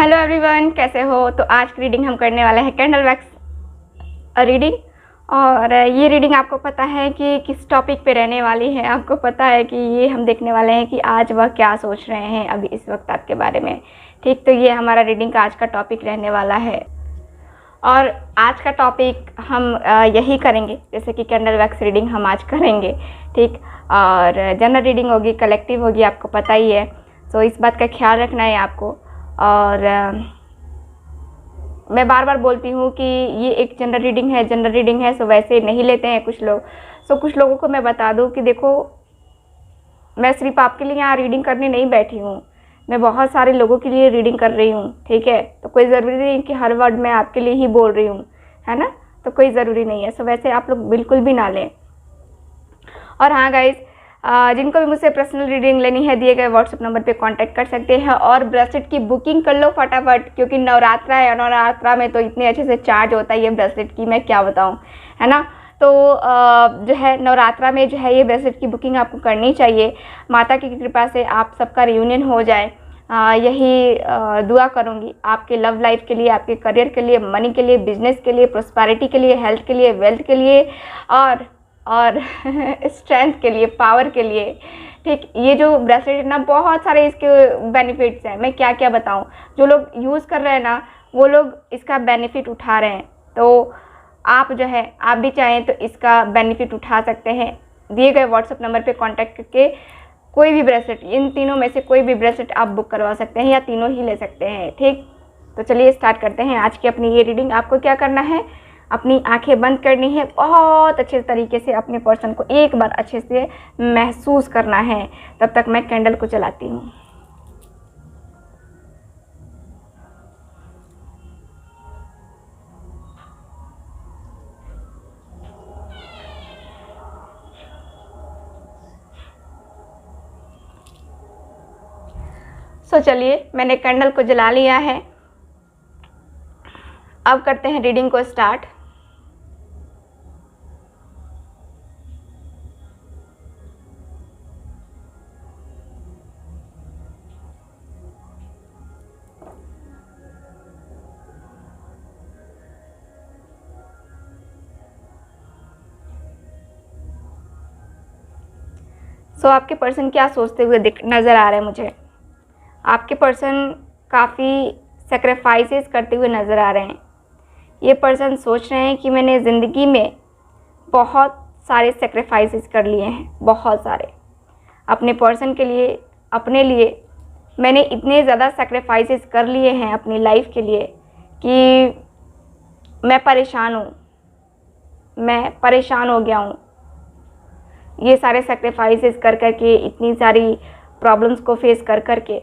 Hello everyone, कैसे हो। तो आज की रीडिंग हम करने वाले हैं कैंडल वैक्स रीडिंग। और ये रीडिंग आपको पता है कि किस टॉपिक पे रहने वाली है। आपको पता है कि ये हम देखने वाले हैं कि आज वह क्या सोच रहे हैं अभी इस वक्त आपके बारे में। ठीक, तो ये हमारा रीडिंग का आज का टॉपिक रहने वाला है। और आज का टॉपिक हम यही करेंगे जैसे कि कैंडल वैक्स रीडिंग हम आज करेंगे। ठीक, और जनरल रीडिंग होगी, कलेक्टिव होगी, आपको पता ही है। तो इस बात का ख्याल रखना है आपको। और मैं बार बार बोलती हूँ कि ये एक जनरल रीडिंग है। सो वैसे नहीं लेते हैं कुछ लोग। सो कुछ लोगों को मैं बता दूँ कि देखो, मैं सिर्फ आपके लिए यहाँ रीडिंग करने नहीं बैठी हूँ, मैं बहुत सारे लोगों के लिए रीडिंग कर रही हूँ। ठीक है, तो कोई ज़रूरी नहीं कि हर वर्ड मैं आपके लिए ही बोल रही हूँ, है ना। तो कोई ज़रूरी नहीं है। सो वैसे आप लोग बिल्कुल भी ना लें। और हाँ गाइज़, जिनको भी मुझसे पर्सनल रीडिंग लेनी है दिए गए व्हाट्सएप नंबर पे कांटेक्ट कर सकते हैं। और ब्रेसलेट की बुकिंग कर लो फटाफट, क्योंकि नवरात्रा है। नवरात्रा में तो इतने अच्छे से चार्ज होता है ये ब्रेसलेट की, मैं क्या बताऊँ, है ना। तो जो है नवरात्रा में जो है ये ब्रेसलेट की बुकिंग आपको करनी चाहिए। माता की कृपा से आप सबका रियूनियन हो जाए, यही दुआ करूँगी आपके लव लाइफ के लिए, आपके करियर के लिए, मनी के लिए, बिजनेस के लिए, प्रोस्पेरिटी के लिए, हेल्थ के लिए, वेल्थ के लिए, और स्ट्रेंथ के लिए, पावर के लिए। ठीक, ये जो ब्रेसलेट है ना, बहुत सारे इसके बेनिफिट्स हैं, मैं क्या क्या बताऊं। जो लोग यूज़ कर रहे हैं ना, वो लोग इसका बेनिफिट उठा रहे हैं। तो आप जो है, आप भी चाहें तो इसका बेनिफिट उठा सकते हैं। दिए गए व्हाट्सएप नंबर पे कांटेक्ट करके कोई भी ब्रेसलेट, इन तीनों में से कोई भी ब्रेसलेट आप बुक करवा सकते हैं, या तीनों ही ले सकते हैं। ठीक, तो चलिए स्टार्ट करते हैं आज की अपनी ये रीडिंग। आपको क्या करना है, अपनी आंखें बंद करनी है, बहुत अच्छे तरीके से अपने पर्सन को एक बार अच्छे से महसूस करना है। तब तक मैं कैंडल को जलाती हूँ। चलिए, मैंने कैंडल को जला लिया है। अब करते हैं रीडिंग को स्टार्ट। आपके पर्सन क्या सोचते हुए नज़र आ रहे हैं मुझे। आपके पर्सन काफ़ी सेक्रीफाइसेस करते हुए नज़र आ रहे हैं। ये पर्सन सोच रहे हैं कि मैंने ज़िंदगी में बहुत सारे सेक्रीफाइसेस कर लिए हैं, बहुत सारे। अपने पर्सन के लिए, अपने लिए मैंने इतने ज़्यादा सेक्रीफाइसेस कर लिए हैं अपनी लाइफ के लिए कि मैं परेशान हूँ, मैं परेशान हो गया हूँ। ये सारे सेक्रीफाइसेस कर कर के, इतनी सारी प्रॉब्लम्स को फेस कर कर के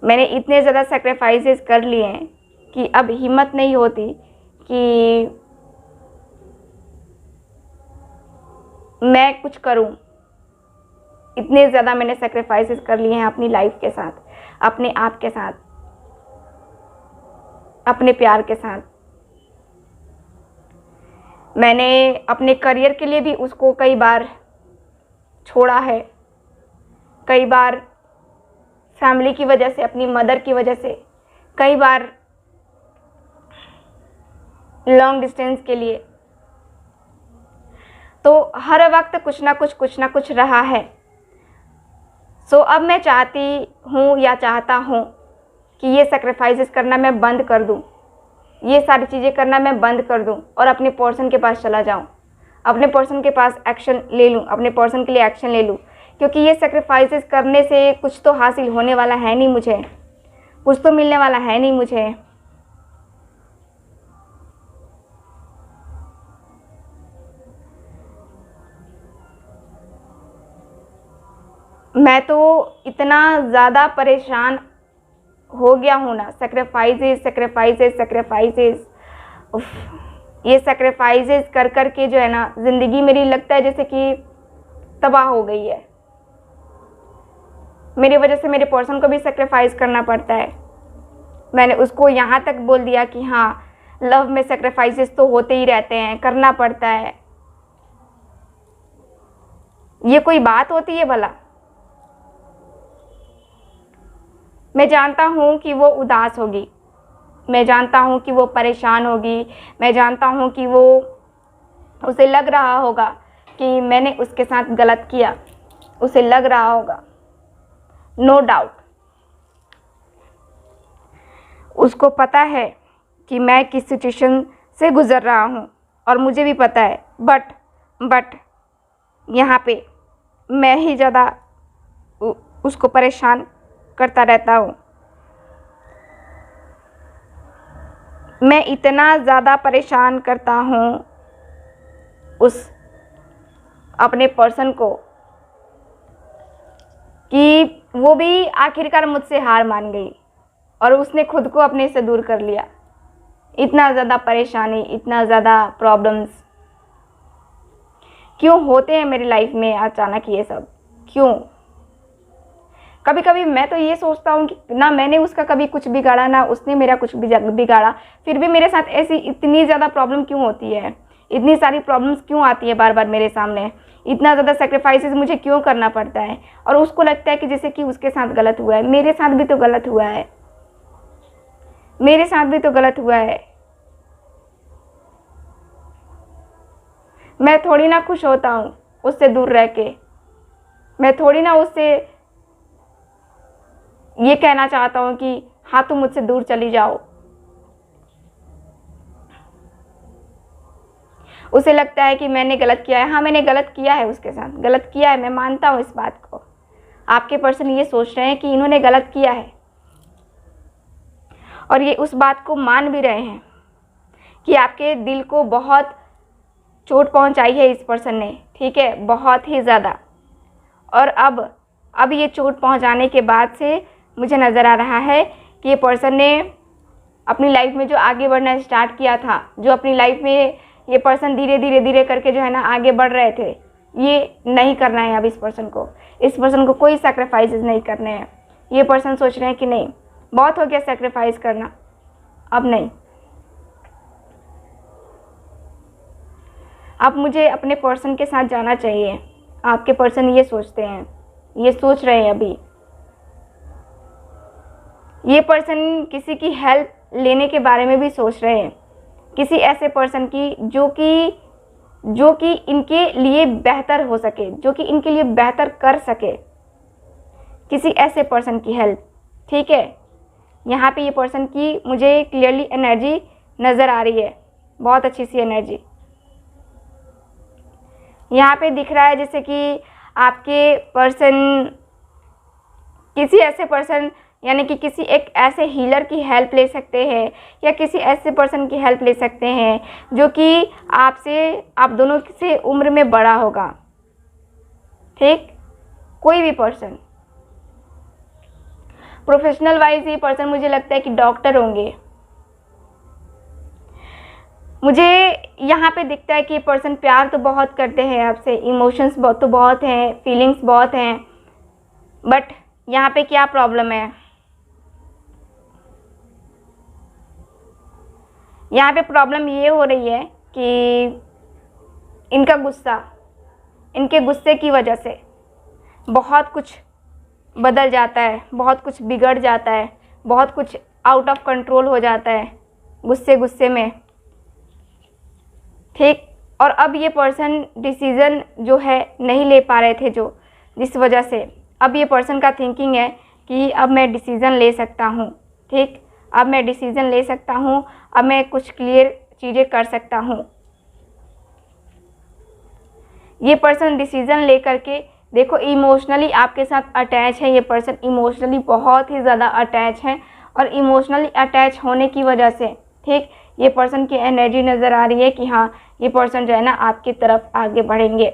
मैंने इतने ज़्यादा सेक्रीफाइसेस कर लिए हैं कि अब हिम्मत नहीं होती कि मैं कुछ करूं। इतने ज़्यादा मैंने सेक्रीफाइसेस कर लिए हैं अपनी लाइफ के साथ, अपने आप के साथ, अपने प्यार के साथ। मैंने अपने करियर के लिए भी उसको कई बार छोड़ा है, कई बार फैमिली की वजह से, अपनी मदर की वजह से, कई बार लॉन्ग डिस्टेंस के लिए। तो हर वक्त कुछ ना कुछ रहा है। अब मैं चाहती हूँ या चाहता हूँ कि ये सेक्रीफाइसेस करना मैं बंद कर दूँ, ये सारी चीज़ें करना मैं बंद कर दूँ और अपने पर्सन के पास चला जाऊँ, अपने पर्सन के पास एक्शन ले लूँ, अपने पर्सन के लिए एक्शन ले लूँ। क्योंकि ये सेक्रीफाइसेस करने से कुछ तो हासिल होने वाला है नहीं मुझे, कुछ तो मिलने वाला है नहीं मुझे। मैं तो इतना ज़्यादा परेशान हो गया हूँ ना, सेक्रीफाइसेस सेक्रीफाइसेस सेक्रीफाइसेस। ये सेक्रीफाइसेस कर कर के जो है ना, ज़िंदगी मेरी लगता है जैसे कि तबाह हो गई है। मेरी वजह से मेरे पर्सन को भी सेक्रीफाइस करना पड़ता है। मैंने उसको यहाँ तक बोल दिया कि हाँ, लव में सेक्रीफाइसेस तो होते ही रहते हैं, करना पड़ता है। ये कोई बात होती है भला? मैं जानता हूँ कि वो उदास होगी, मैं जानता हूँ कि वो परेशान होगी, मैं जानता हूँ कि वो उसे लग रहा होगा कि मैंने उसके साथ गलत किया, उसे लग रहा होगा, नो डाउट। उसको पता है कि मैं किस सिचुएशन से गुज़र रहा हूँ और मुझे भी पता है, बट यहाँ पे मैं ही ज़्यादा उसको परेशान करता रहता हूँ। मैं इतना ज़्यादा परेशान करता हूँ उस अपने पर्सन को कि वो भी आखिरकार मुझसे हार मान गई और उसने खुद को अपने से दूर कर लिया। इतना ज़्यादा परेशानी, इतना ज़्यादा प्रॉब्लम्स क्यों होते हैं मेरी लाइफ में अचानक, ये सब क्यों? कभी कभी मैं तो ये सोचता हूँ कि ना मैंने उसका कभी कुछ बिगाड़ा, ना उसने मेरा कुछ बिगाड़ा, फिर भी मेरे साथ ऐसी इतनी ज़्यादा प्रॉब्लम क्यों होती है, इतनी सारी प्रॉब्लम्स क्यों आती है बार बार मेरे सामने, इतना ज़्यादा सेक्रीफाइसेस मुझे क्यों करना पड़ता है? और उसको लगता है कि जैसे कि उसके साथ गलत हुआ है। मेरे साथ भी तो गलत हुआ है, मेरे साथ भी तो गलत हुआ है। मैं थोड़ी ना खुश होता हूँ उससे दूर रह के, मैं थोड़ी ना उससे ये कहना चाहता हूँ कि हाँ तुम मुझसे दूर चली जाओ। उसे लगता है कि मैंने गलत किया है। हाँ मैंने गलत किया है, उसके साथ गलत किया है, मैं मानता हूँ इस बात को। आपके पर्सन ये सोच रहे हैं कि इन्होंने गलत किया है और ये उस बात को मान भी रहे हैं कि आपके दिल को बहुत चोट पहुंचाई है इस पर्सन ने, ठीक है, बहुत ही ज़्यादा। और अब ये चोट पहुंचाने के बाद से मुझे नज़र आ रहा है कि ये पर्सन ने अपनी लाइफ में जो आगे बढ़ना स्टार्ट किया था, जो अपनी लाइफ में ये पर्सन धीरे करके जो है ना आगे बढ़ रहे थे, ये नहीं करना है अब इस पर्सन को कोई सैक्रिफाइसेस नहीं करने हैं। ये पर्सन सोच रहे हैं कि नहीं, बहुत हो गया सैक्रिफाइस करना, अब नहीं। अब मुझे अपने पर्सन के साथ जाना चाहिए। आपके पर्सन ये सोचते हैं, ये सोच रहे हैं अभी। ये पर्सन किसी की हेल्प लेने के बारे में भी सोच रहे हैं, किसी ऐसे पर्सन की जो कि इनके लिए बेहतर हो सके, जो कि इनके लिए बेहतर कर सके, किसी ऐसे पर्सन की हेल्प, ठीक है। यहाँ पे ये पर्सन की मुझे क्लियरली एनर्जी नज़र आ रही है, बहुत अच्छी सी एनर्जी यहाँ पे दिख रहा है। जैसे कि आपके पर्सन किसी ऐसे पर्सन यानी कि किसी एक ऐसे हीलर की हेल्प ले सकते हैं या किसी ऐसे पर्सन की हेल्प ले सकते हैं जो कि आप दोनों से उम्र में बड़ा होगा, ठीक। कोई भी पर्सन, प्रोफेशनल वाइज ये पर्सन मुझे लगता है कि डॉक्टर होंगे। मुझे यहाँ पे दिखता है कि ये पर्सन प्यार तो बहुत करते हैं आपसे, इमोशंस तो बहुत हैं, फीलिंग्स बहुत हैं, बट यहाँ पे क्या प्रॉब्लम है? यहाँ पे प्रॉब्लम ये हो रही है कि इनका गुस्सा, इनके गुस्से की वजह से बहुत कुछ बदल जाता है, बहुत कुछ बिगड़ जाता है, बहुत कुछ आउट ऑफ कंट्रोल हो जाता है गुस्से में, ठीक। और अब ये पर्सन डिसीज़न जो है नहीं ले पा रहे थे, जो जिस वजह से अब ये पर्सन का थिंकिंग है कि अब मैं डिसीज़न ले सकता हूँ, ठीक। अब मैं डिसीज़न ले सकता हूँ, अब मैं कुछ क्लियर चीज़ें कर सकता हूँ। ये पर्सन डिसीज़न ले करके देखो इमोशनली आपके साथ अटैच है। ये पर्सन इमोशनली बहुत ही ज़्यादा अटैच है और इमोशनली अटैच होने की वजह से, ठीक, ये पर्सन की एनर्जी नज़र आ रही है कि हाँ ये पर्सन जो है ना आपकी तरफ आगे बढ़ेंगे।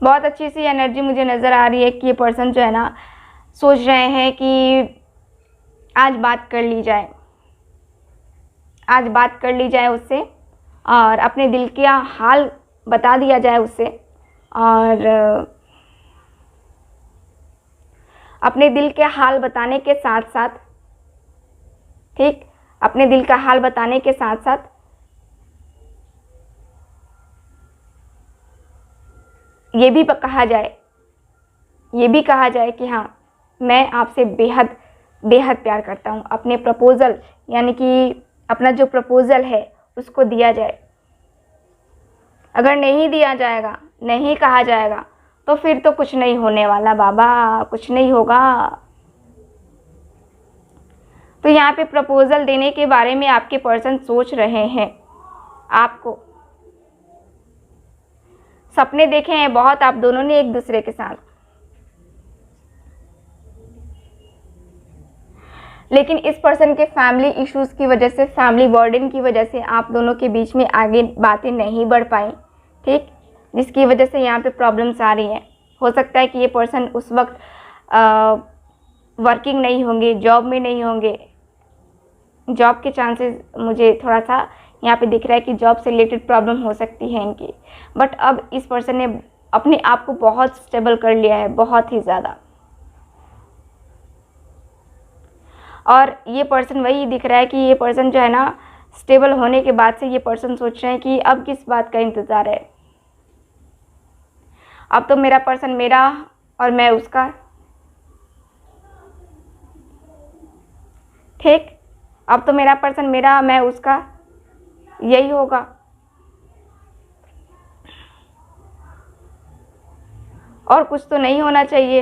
बहुत अच्छी सी एनर्जी मुझे नज़र आ रही है कि ये पर्सन जो है ना सोच रहे हैं कि आज बात कर ली जाए, आज बात कर ली जाए उससे और अपने दिल का हाल बता दिया जाए उससे, और अपने दिल के हाल बताने के साथ साथ, ठीक, अपने दिल का हाल बताने के साथ साथ ये भी कहा जाए ये भी कहा जाए कि हाँ, मैं आपसे बेहद बेहद प्यार करता हूँ। अपने प्रपोज़ल यानी कि अपना जो प्रपोज़ल है उसको दिया जाए। अगर नहीं दिया जाएगा, नहीं कहा जाएगा, तो फिर तो कुछ नहीं होने वाला बाबा, कुछ नहीं होगा। तो यहाँ पे प्रपोज़ल देने के बारे में आपके पर्सन सोच रहे हैं। आपको सपने देखे हैं बहुत आप दोनों ने एक दूसरे के साथ, लेकिन इस पर्सन के फैमिली इश्यूज़ की वजह से, फैमिली बर्डन की वजह से आप दोनों के बीच में आगे बातें नहीं बढ़ पाई, ठीक, जिसकी वजह से यहाँ पे प्रॉब्लम्स आ रही हैं। हो सकता है कि ये पर्सन उस वक्त वर्किंग नहीं होंगे, जॉब में नहीं होंगे। जॉब के चांसेस मुझे थोड़ा सा यहाँ पे दिख रहा है कि जॉब से रिलेटेड प्रॉब्लम हो सकती है इनकी। बट अब इस पर्सन ने अपने आप को बहुत स्टेबल कर लिया है, बहुत ही ज़्यादा। और ये पर्सन वही दिख रहा है कि ये पर्सन जो है ना, स्टेबल होने के बाद से ये पर्सन सोच रहे हैं कि अब किस बात का इंतज़ार है। अब तो मेरा पर्सन मेरा और मैं उसका, ठीक। अब तो मेरा पर्सन मेरा, मैं उसका, यही होगा। और कुछ तो नहीं होना चाहिए।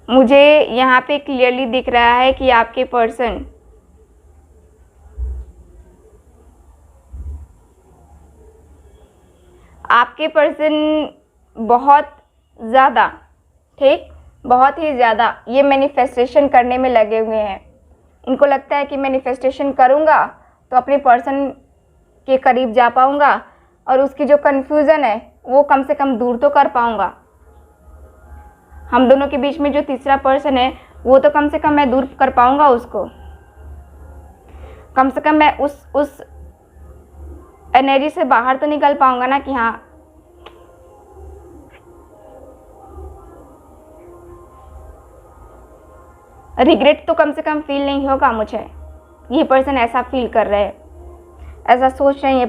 मुझे यहाँ पे क्लियरली दिख रहा है कि आपके पर्सन बहुत ज़्यादा, ठीक, बहुत ही ज़्यादा ये मैनिफेस्टेशन करने में लगे हुए हैं। इनको लगता है कि मैनिफेस्टेशन करूँगा तो अपने पर्सन के करीब जा पाऊँगा और उसकी जो कन्फ्यूज़न है वो कम से कम दूर तो कर पाऊँगा। हम दोनों के बीच में जो तीसरा पर्सन है वो तो कम से कम मैं दूर कर पाऊँगा उसको। कम से कम मैं उस एनर्जी से बाहर तो निकल पाऊँगा ना कि हाँ, रिग्रेट तो कम से कम फील नहीं होगा मुझे। ये पर्सन ऐसा फील कर रहे हैं, ऐसा सोच रहे हैं ये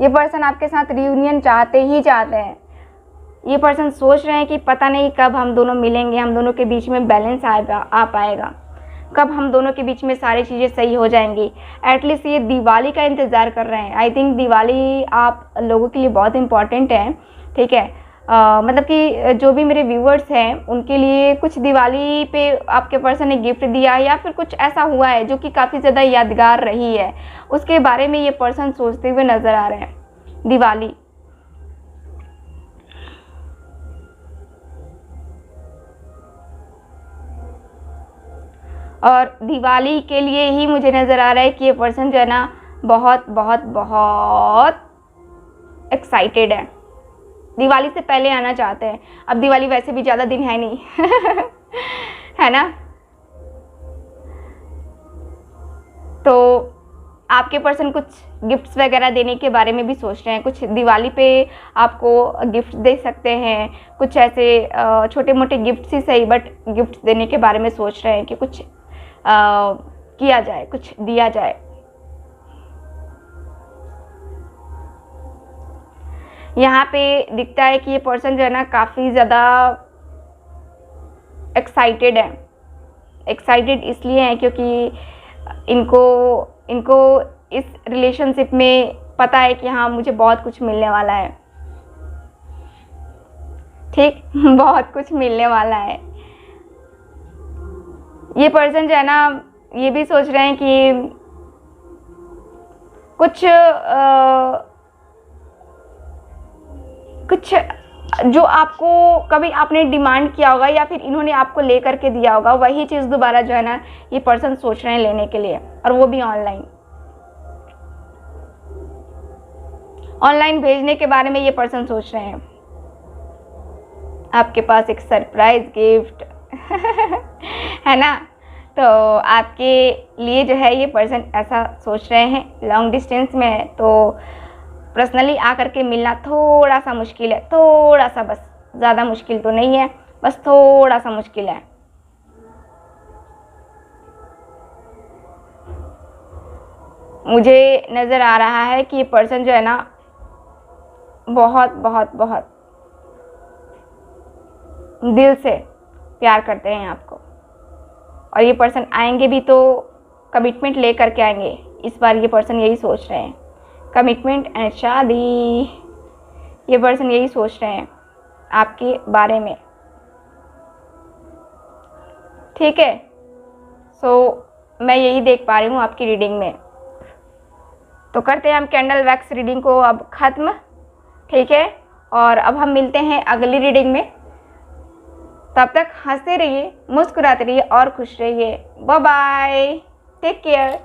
पर्सन आपके साथ रियूनियन चाहते हैं। ये पर्सन सोच रहे हैं कि पता नहीं कब हम दोनों मिलेंगे, हम दोनों के बीच में बैलेंस आ पाएगा, कब हम दोनों के बीच में सारी चीज़ें सही हो जाएंगी। एटलीस्ट ये दिवाली का इंतज़ार कर रहे हैं। आई थिंक दिवाली आप लोगों के लिए बहुत इम्पॉर्टेंट है, ठीक है। मतलब कि जो भी मेरे व्यूअर्स हैं उनके लिए कुछ दिवाली पे आपके पर्सन ने गिफ्ट दिया या फिर कुछ ऐसा हुआ है जो कि काफ़ी ज़्यादा यादगार रही है, उसके बारे में ये पर्सन सोचते हुए नज़र आ रहे हैं। दिवाली, और दिवाली के लिए ही मुझे नज़र आ रहा है कि ये पर्सन जो है ना बहुत बहुत बहुत एक्साइटेड है, दिवाली से पहले आना चाहते हैं। अब दिवाली वैसे भी ज़्यादा दिन है नहीं है ना। तो आपके पर्सन कुछ गिफ्ट्स वगैरह देने के बारे में भी सोच रहे हैं। कुछ दिवाली पे आपको गिफ्ट दे सकते हैं, कुछ ऐसे छोटे मोटे गिफ्ट्स ही सही, बट गिफ्ट देने के बारे में सोच रहे हैं कि कुछ किया जाए, कुछ दिया जाए। यहाँ पे दिखता है कि ये पर्सन जो है ना काफ़ी ज़्यादा एक्साइटेड है। एक्साइटेड इसलिए है क्योंकि इनको इस रिलेशनशिप में पता है कि हाँ, मुझे बहुत कुछ मिलने वाला है, ठीक बहुत कुछ मिलने वाला है। ये पर्सन जो है ना ये भी सोच रहे हैं कि कुछ जो आपको कभी आपने डिमांड किया होगा या फिर इन्होंने आपको ले करके दिया होगा, वही चीज़ दोबारा जो है ना ये पर्सन सोच रहे हैं लेने के लिए, और वो भी ऑनलाइन भेजने के बारे में ये पर्सन सोच रहे हैं। आपके पास एक सरप्राइज गिफ्ट है ना। तो आपके लिए जो है ये पर्सन ऐसा सोच रहे हैं। लॉन्ग डिस्टेंस में है तो पर्सनली आकर के मिलना थोड़ा सा मुश्किल है, थोड़ा सा, बस ज़्यादा मुश्किल तो नहीं है, बस थोड़ा सा मुश्किल है। मुझे नज़र आ रहा है कि ये पर्सन जो है ना बहुत बहुत बहुत दिल से प्यार करते हैं आपको, और ये पर्सन आएंगे भी तो कमिटमेंट ले करके आएंगे। इस बार ये पर्सन यही सोच रहे हैं, कमिटमेंट एंड शादी। ये पर्सन यही सोच रहे हैं आपके बारे में, ठीक है। मैं यही देख पा रही हूँ आपकी रीडिंग में। तो करते हैं हम कैंडल वैक्स रीडिंग को अब ख़त्म, ठीक है। और अब हम मिलते हैं अगली रीडिंग में। तब तक हंसते रहिए, मुस्कुराते रहिए और खुश रहिए। Bye bye, take care.